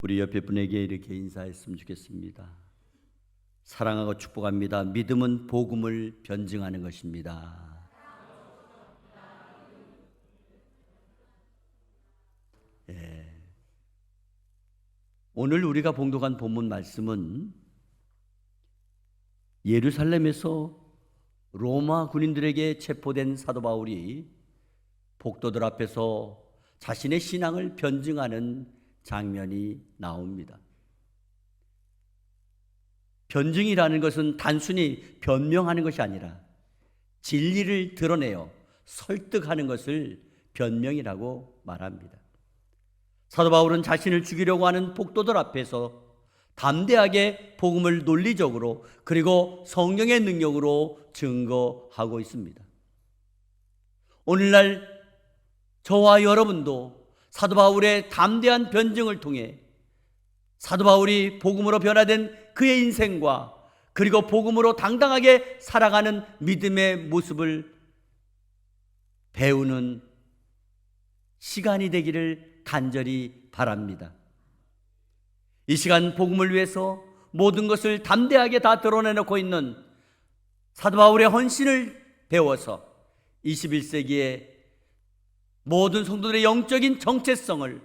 우리 옆에 분에게 이렇게 인사했으면 좋겠습니다. 사랑하고 축복합니다. 믿음은 복음을 변증하는 것입니다. 오늘 우리가 봉독한 본문 말씀은 예루살렘에서 로마 군인들에게 체포된 사도 바울이 복도들 앞에서 자신의 신앙을 변증하는 장면이 나옵니다. 변증이라는 것은 단순히 변명하는 것이 아니라 진리를 드러내어 설득하는 것을 변명이라고 말합니다. 사도 바울은 자신을 죽이려고 하는 복도들 앞에서 담대하게 복음을 논리적으로 그리고 성령의 능력으로 증거하고 있습니다. 오늘날 저와 여러분도 사도 바울의 담대한 변증을 통해 사도 바울이 복음으로 변화된 그의 인생과 그리고 복음으로 당당하게 살아가는 믿음의 모습을 배우는 시간이 되기를 간절히 바랍니다. 이 시간 복음을 위해서 모든 것을 담대하게 다 드러내놓고 있는 사도 바울의 헌신을 배워서 21세기에 모든 성도들의 영적인 정체성을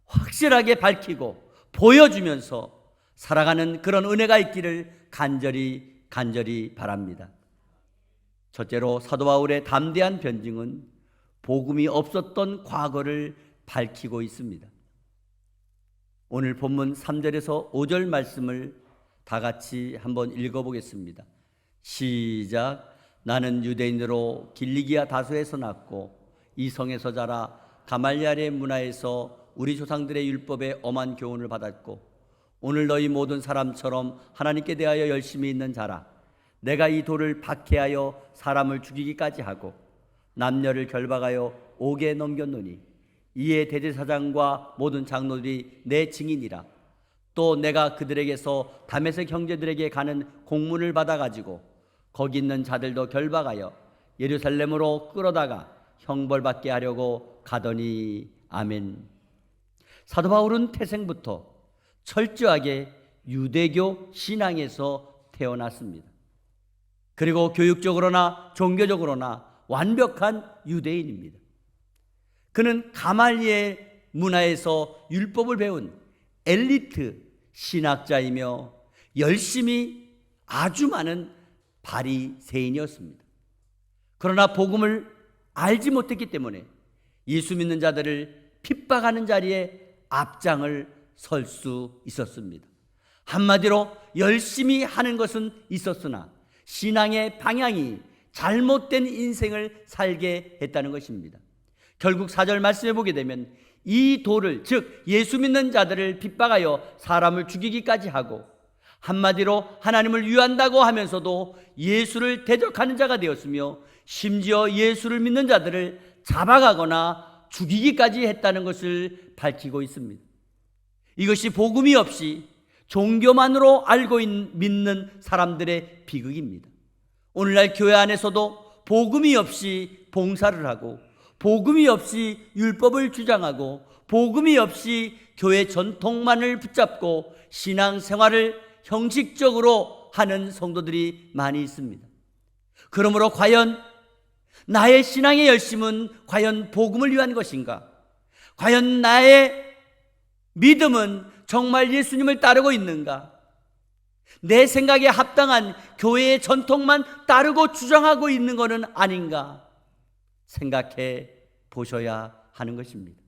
확실하게 밝히고 보여주면서 살아가는 그런 은혜가 있기를 간절히 바랍니다. 첫째로 사도 바울의 담대한 변증은 복음이 없었던 과거를 밝히고 있습니다. 오늘 본문 3절에서 5절 말씀을 다 같이 한번 읽어보겠습니다. 시작. 나는 유대인으로 길리기아 다소에서 났고 이 성에서 자라 가말리엘의 문화에서 우리 조상들의 율법의 엄한 교훈을 받았고 오늘 너희 모든 사람처럼 하나님께 대하여 열심히 있는 자라. 내가 이 돌을 박해하여 사람을 죽이기까지 하고 남녀를 결박하여 옥에 넘겼노니 이에 대제사장과 모든 장로들이 내 증인이라. 또 내가 그들에게서 다메섹 형제들에게 가는 공문을 받아가지고 거기 있는 자들도 결박하여 예루살렘으로 끌어다가 형벌받게 하려고 가더니. 아멘. 사도 바울은 태생부터 철저하게 유대교 신앙에서 태어났습니다. 그리고 교육적으로나 종교적으로나 완벽한 유대인입니다. 그는 가말리엘 문화에서 율법을 배운 엘리트 신학자이며 열심히 아주 많은 바리새인이었습니다. 그러나 복음을 알지 못했기 때문에 예수 믿는 자들을 핍박하는 자리에 앞장을 설 수 있었습니다. 한마디로 열심히 하는 것은 있었으나 신앙의 방향이 잘못된 인생을 살게 했다는 것입니다. 결국 4절 말씀해 보게 되면 이 돌을, 즉 예수 믿는 자들을 핍박하여 사람을 죽이기까지 하고 한마디로 하나님을 위한다고 하면서도 예수를 대적하는 자가 되었으며 심지어 예수를 믿는 자들을 잡아가거나 죽이기까지 했다는 것을 밝히고 있습니다. 이것이 복음이 없이 종교만으로 알고 믿는 사람들의 비극입니다. 오늘날 교회 안에서도 복음이 없이 봉사를 하고 복음이 없이 율법을 주장하고 복음이 없이 교회 전통만을 붙잡고 신앙생활을 형식적으로 하는 성도들이 많이 있습니다. 그러므로 과연 나의 신앙의 열심은 과연 복음을 위한 것인가? 과연 나의 믿음은 정말 예수님을 따르고 있는가? 내 생각에 합당한 교회의 전통만 따르고 주장하고 있는 것은 아닌가? 생각해 보셔야 하는 것입니다.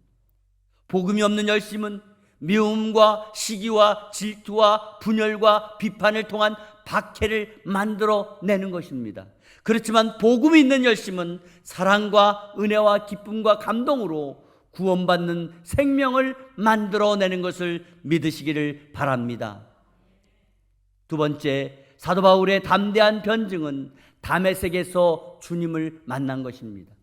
복음이 없는 열심은 미움과 시기와 질투와 분열과 비판을 통한 박해를 만들어내는 것입니다. 그렇지만 복음이 있는 열심은 사랑과 은혜와 기쁨과 감동으로 구원받는 생명을 만들어내는 것을 믿으시기를 바랍니다. 두 번째, 사도 바울의 담대한 변증은 다메섹에서 주님을 만난 것입니다.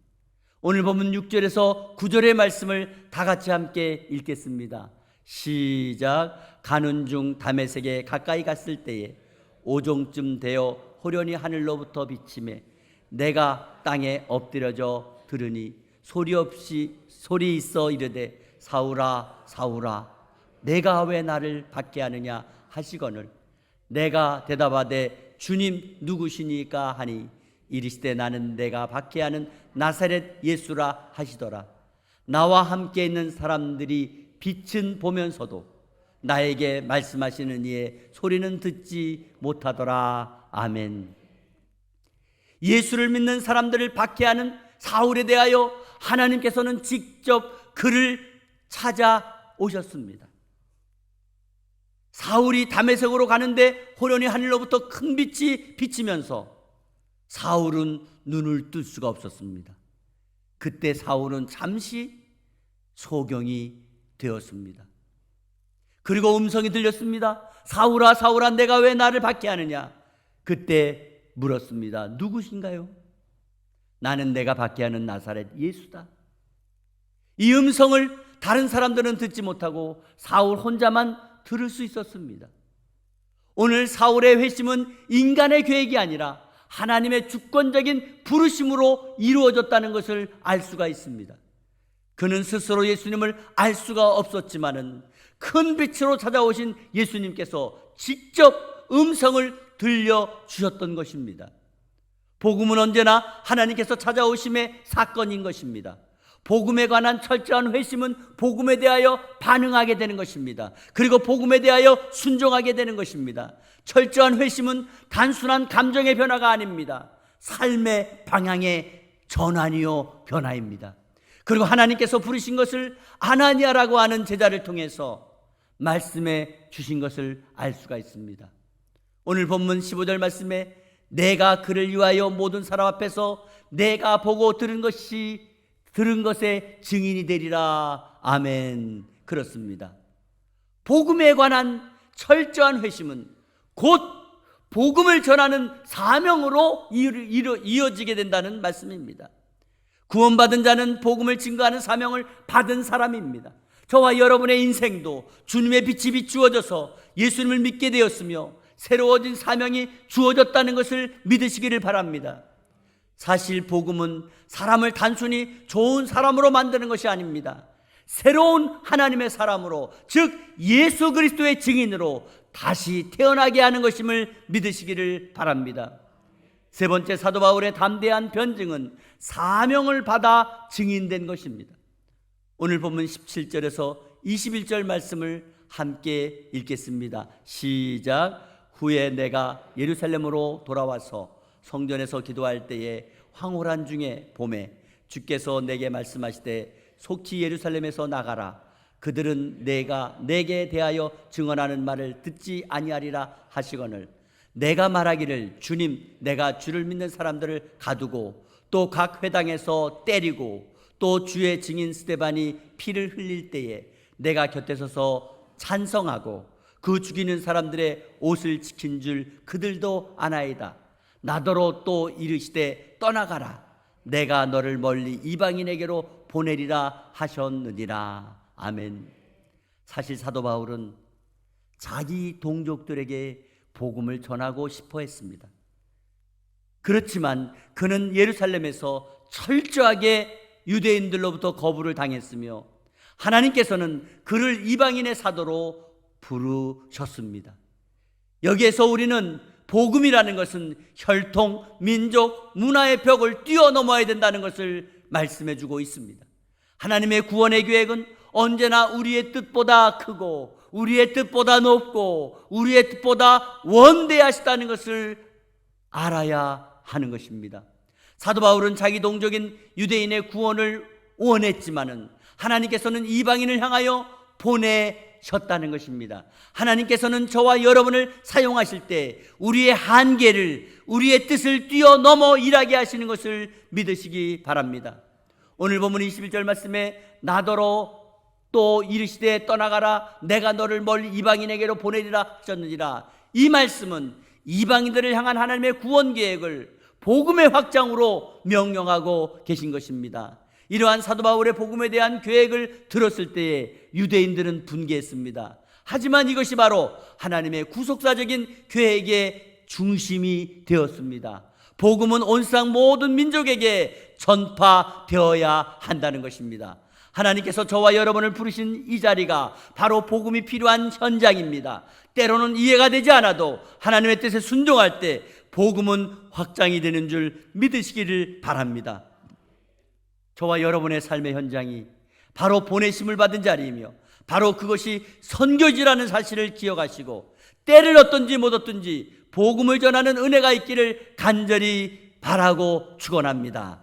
오늘 본문 6절에서 9절의 말씀을 다 같이 함께 읽겠습니다. 시작. 가는 중 다메섹에 가까이 갔을 때에 오종쯤 되어 호련히 하늘로부터 비침에 내가 땅에 엎드려져 들으니 소리 있어 이르되 사울아 사울아 내가 왜 나를 받게 하느냐 하시거늘 내가 대답하되 주님 누구시니까 하니 이르시되 나는 내가 받게 하는 나사렛 예수라 하시더라. 나와 함께 있는 사람들이 빛은 보면서도 나에게 말씀하시는 이의 소리는 듣지 못하더라. 아멘. 예수를 믿는 사람들을 박해하는 사울에 대하여 하나님께서는 직접 그를 찾아오셨습니다. 사울이 다메섹으로 가는데 호련히 하늘로부터 큰 빛이 비치면서 사울은 눈을 뜰 수가 없었습니다. 그때 사울은 잠시 소경이 되었습니다. 그리고 음성이 들렸습니다. 사울아 사울아 내가 왜 나를 박해하느냐. 그때 물었습니다. 누구신가요? 나는 내가 박해하는 나사렛 예수다. 이 음성을 다른 사람들은 듣지 못하고 사울 혼자만 들을 수 있었습니다. 오늘 사울의 회심은 인간의 계획이 아니라 하나님의 주권적인 부르심으로 이루어졌다는 것을 알 수가 있습니다. 그는 스스로 예수님을 알 수가 없었지만은 큰 빛으로 찾아오신 예수님께서 직접 음성을 들려주셨던 것입니다. 복음은 언제나 하나님께서 찾아오심의 사건인 것입니다. 복음에 관한 철저한 회심은 복음에 대하여 반응하게 되는 것입니다. 그리고 복음에 대하여 순종하게 되는 것입니다. 철저한 회심은 단순한 감정의 변화가 아닙니다. 삶의 방향의 전환이요 변화입니다. 그리고 하나님께서 부르신 것을 아나니아라고 하는 제자를 통해서 말씀해 주신 것을 알 수가 있습니다. 오늘 본문 15절 말씀에 내가 그를 위하여 모든 사람 앞에서 내가 보고 들은 것의 증인이 되리라. 아멘. 그렇습니다. 복음에 관한 철저한 회심은 곧 복음을 전하는 사명으로 이어지게 된다는 말씀입니다. 구원받은 자는 복음을 증거하는 사명을 받은 사람입니다. 저와 여러분의 인생도 주님의 빛이 비추어져서 예수님을 믿게 되었으며 새로워진 사명이 주어졌다는 것을 믿으시기를 바랍니다. 사실 복음은 사람을 단순히 좋은 사람으로 만드는 것이 아닙니다. 새로운 하나님의 사람으로, 즉 예수 그리스도의 증인으로 다시 태어나게 하는 것임을 믿으시기를 바랍니다. 세 번째, 사도 바울의 담대한 변증은 사명을 받아 증인된 것입니다. 오늘 본문 17절에서 21절 말씀을 함께 읽겠습니다. 시작. 후에 내가 예루살렘으로 돌아와서 성전에서 기도할 때에 황홀한 중에 봄에 주께서 내게 말씀하시되 속히 예루살렘에서 나가라. 그들은 내가 내게 대하여 증언하는 말을 듣지 아니하리라 하시거늘 내가 말하기를 주님 내가 주를 믿는 사람들을 가두고 또 각 회당에서 때리고 또 주의 증인 스데반이 피를 흘릴 때에 내가 곁에 서서 찬성하고 그 죽이는 사람들의 옷을 지킨 줄 그들도 아나이다. 나더러 또 이르시되 떠나가라. 내가 너를 멀리 이방인에게로 보내리라 하셨느니라. 아멘. 사실 사도 바울은 자기 동족들에게 복음을 전하고 싶어 했습니다. 그렇지만 그는 예루살렘에서 철저하게 유대인들로부터 거부를 당했으며 하나님께서는 그를 이방인의 사도로 부르셨습니다. 여기에서 우리는 복음이라는 것은 혈통, 민족, 문화의 벽을 뛰어넘어야 된다는 것을 말씀해 주고 있습니다. 하나님의 구원의 계획은 언제나 우리의 뜻보다 크고 우리의 뜻보다 높고 우리의 뜻보다 원대하시다는 것을 알아야 하는 것입니다. 사도 바울은 자기 동족인 유대인의 구원을 원했지만은 하나님께서는 이방인을 향하여 보내셨다는 것입니다. 하나님께서는 저와 여러분을 사용하실 때 우리의 한계를, 우리의 뜻을 뛰어넘어 일하게 하시는 것을 믿으시기 바랍니다. 오늘 본문 21절 말씀에 나더러 또 이르시되 떠나가라. 내가 너를 멀리 이방인에게로 보내리라 하셨느니라. 이 말씀은 이방인들을 향한 하나님의 구원 계획을 복음의 확장으로 명령하고 계신 것입니다. 이러한 사도 바울의 복음에 대한 계획을 들었을 때에 유대인들은 분개했습니다. 하지만 이것이 바로 하나님의 구속사적인 계획의 중심이 되었습니다. 복음은 온 세상 모든 민족에게 전파되어야 한다는 것입니다. 하나님께서 저와 여러분을 부르신 이 자리가 바로 복음이 필요한 현장입니다. 때로는 이해가 되지 않아도 하나님의 뜻에 순종할 때 복음은 확장이 되는 줄 믿으시기를 바랍니다. 저와 여러분의 삶의 현장이 바로 보내심을 받은 자리이며 바로 그것이 선교지라는 사실을 기억하시고 때를 얻든지 못 얻든지 복음을 전하는 은혜가 있기를 간절히 바라고 축원합니다.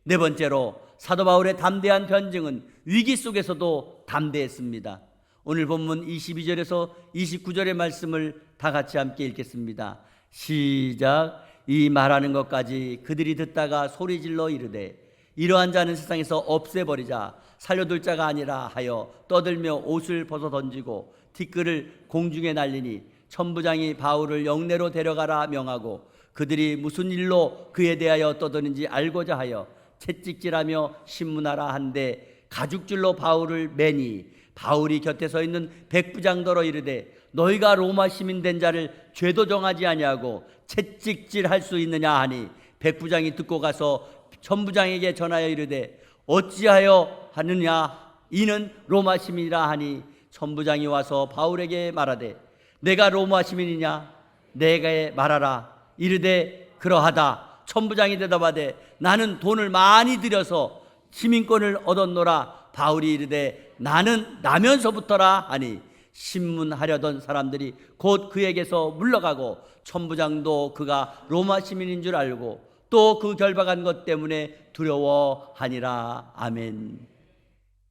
네 번째로 사도 바울의 담대한 변증은 위기 속에서도 담대했습니다. 오늘 본문 22절에서 29절의 말씀을 다 같이 함께 읽겠습니다. 시작. 이 말하는 것까지 그들이 듣다가 소리질러 이르되 이러한 자는 세상에서 없애버리자 살려둘 자가 아니라 하여 떠들며 옷을 벗어 던지고 티끌을 공중에 날리니 천부장이 바울을 영내로 데려가라 명하고 그들이 무슨 일로 그에 대하여 떠드는지 알고자 하여 채찍질하며 신문하라 한데 가죽줄로 바울을 매니 바울이 곁에 서 있는 백부장더러 이르되 너희가 로마 시민 된 자를 죄도 정하지 아니하고 채찍질할 수 있느냐 하니 백부장이 듣고 가서 천부장에게 전하여 이르되 어찌하여 하느냐 이는 로마 시민이라 하니 천부장이 와서 바울에게 말하되 내가 로마 시민이냐 내게 말하라 이르되 그러하다. 천부장이 대답하되 나는 돈을 많이 들여서 시민권을 얻었노라. 바울이 이르되 나는 나면서부터라 하니 신문하려던 사람들이 곧 그에게서 물러가고 천부장도 그가 로마 시민인 줄 알고 또 그 결박한 것 때문에 두려워하니라. 아멘.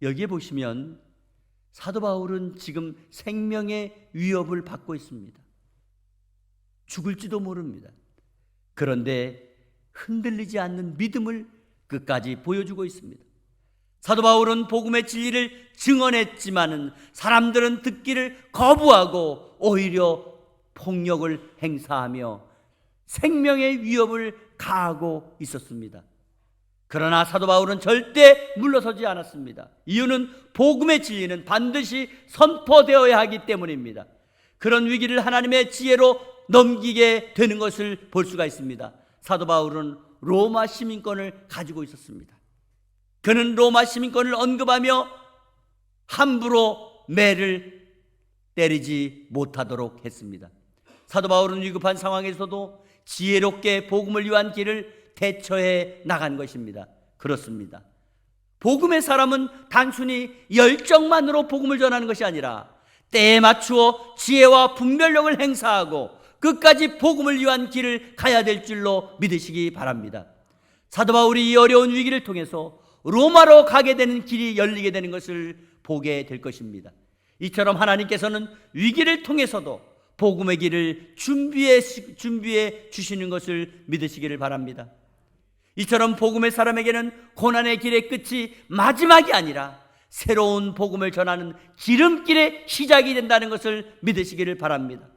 여기에 보시면 사도 바울은 지금 생명의 위협을 받고 있습니다. 죽을지도 모릅니다. 그런데 흔들리지 않는 믿음을 끝까지 보여주고 있습니다. 사도 바울은 복음의 진리를 증언했지만은 사람들은 듣기를 거부하고 오히려 폭력을 행사하며 생명의 위협을 가하고 있었습니다. 그러나 사도 바울은 절대 물러서지 않았습니다. 이유는 복음의 진리는 반드시 선포되어야 하기 때문입니다. 그런 위기를 하나님의 지혜로 넘기게 되는 것을 볼 수가 있습니다. 사도 바울은 로마 시민권을 가지고 있었습니다. 그는 로마 시민권을 언급하며 함부로 매를 때리지 못하도록 했습니다. 사도 바울은 위급한 상황에서도 지혜롭게 복음을 위한 길을 대처해 나간 것입니다. 그렇습니다. 복음의 사람은 단순히 열정만으로 복음을 전하는 것이 아니라 때에 맞추어 지혜와 분별력을 행사하고 끝까지 복음을 위한 길을 가야 될 줄로 믿으시기 바랍니다. 사도 바울이 이 어려운 위기를 통해서 로마로 가게 되는 길이 열리게 되는 것을 보게 될 것입니다. 이처럼 하나님께서는 위기를 통해서도 복음의 길을 준비해 주시는 것을 믿으시기를 바랍니다. 이처럼 복음의 사람에게는 고난의 길의 끝이 마지막이 아니라 새로운 복음을 전하는 기름길의 시작이 된다는 것을 믿으시기를 바랍니다.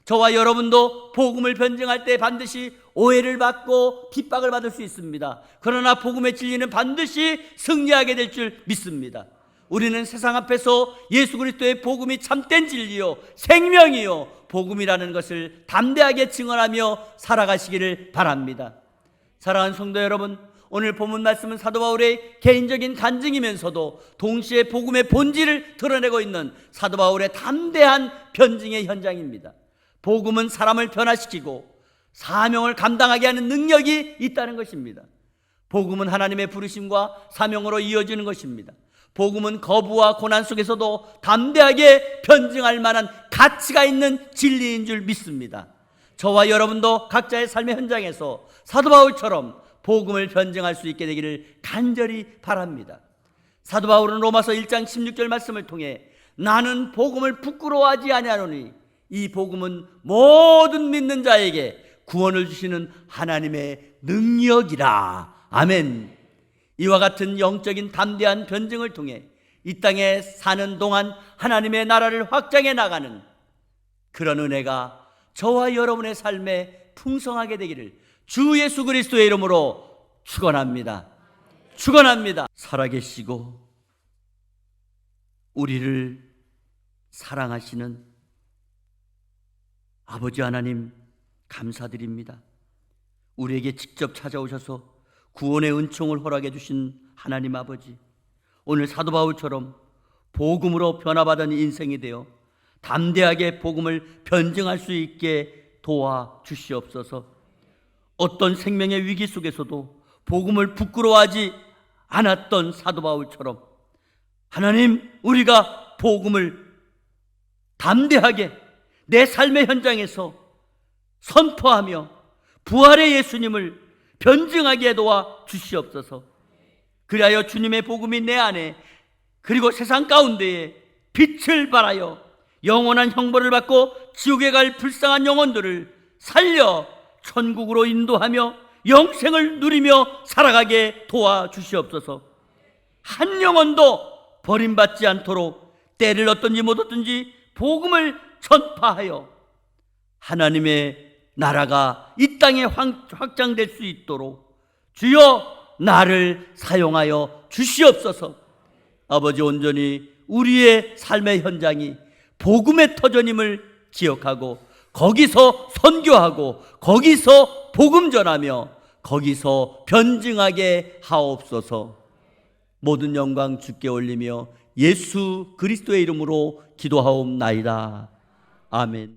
저와 여러분도 복음을 변증할 때 반드시 오해를 받고 핍박을 받을 수 있습니다. 그러나 복음의 진리는 반드시 승리하게 될 줄 믿습니다. 우리는 세상 앞에서 예수 그리스도의 복음이 참된 진리요 생명이요 복음이라는 것을 담대하게 증언하며 살아가시기를 바랍니다. 사랑하는 성도 여러분, 오늘 본문 말씀은 사도 바울의 개인적인 간증이면서도 동시에 복음의 본질을 드러내고 있는 사도 바울의 담대한 변증의 현장입니다. 복음은 사람을 변화시키고 사명을 감당하게 하는 능력이 있다는 것입니다. 복음은 하나님의 부르심과 사명으로 이어지는 것입니다. 복음은 거부와 고난 속에서도 담대하게 변증할 만한 가치가 있는 진리인 줄 믿습니다. 저와 여러분도 각자의 삶의 현장에서 사도 바울처럼 복음을 변증할 수 있게 되기를 간절히 바랍니다. 사도 바울은 로마서 1장 16절 말씀을 통해 나는 복음을 부끄러워하지 아니하노니 이 복음은 모든 믿는 자에게 구원을 주시는 하나님의 능력이라. 아멘. 이와 같은 영적인 담대한 변증을 통해 이 땅에 사는 동안 하나님의 나라를 확장해 나가는 그런 은혜가 저와 여러분의 삶에 풍성하게 되기를 주 예수 그리스도의 이름으로 축원합니다. 축원합니다. 살아계시고 우리를 사랑하시는 아버지 하나님 감사드립니다. 우리에게 직접 찾아오셔서 구원의 은총을 허락해 주신 하나님 아버지, 오늘 사도 바울처럼 복음으로 변화받은 인생이 되어 담대하게 복음을 변증할 수 있게 도와주시옵소서. 어떤 생명의 위기 속에서도 복음을 부끄러워하지 않았던 사도 바울처럼 하나님, 우리가 복음을 담대하게 내 삶의 현장에서 선포하며 부활의 예수님을 변증하게 도와 주시옵소서. 그리하여 주님의 복음이 내 안에 그리고 세상 가운데에 빛을 발하여 영원한 형벌을 받고 지옥에 갈 불쌍한 영혼들을 살려 천국으로 인도하며 영생을 누리며 살아가게 도와주시옵소서. 한 영혼도 버림받지 않도록 때를 얻든지 못 얻든지 복음을 전파하여 하나님의 나라가 이 땅에 확장될 수 있도록 주여 나를 사용하여 주시옵소서. 아버지, 온전히 우리의 삶의 현장이 복음의 터전임을 기억하고 거기서 선교하고 거기서 복음 전하며 거기서 변증하게 하옵소서. 모든 영광 주께 올리며 예수 그리스도의 이름으로 기도하옵나이다. 아멘.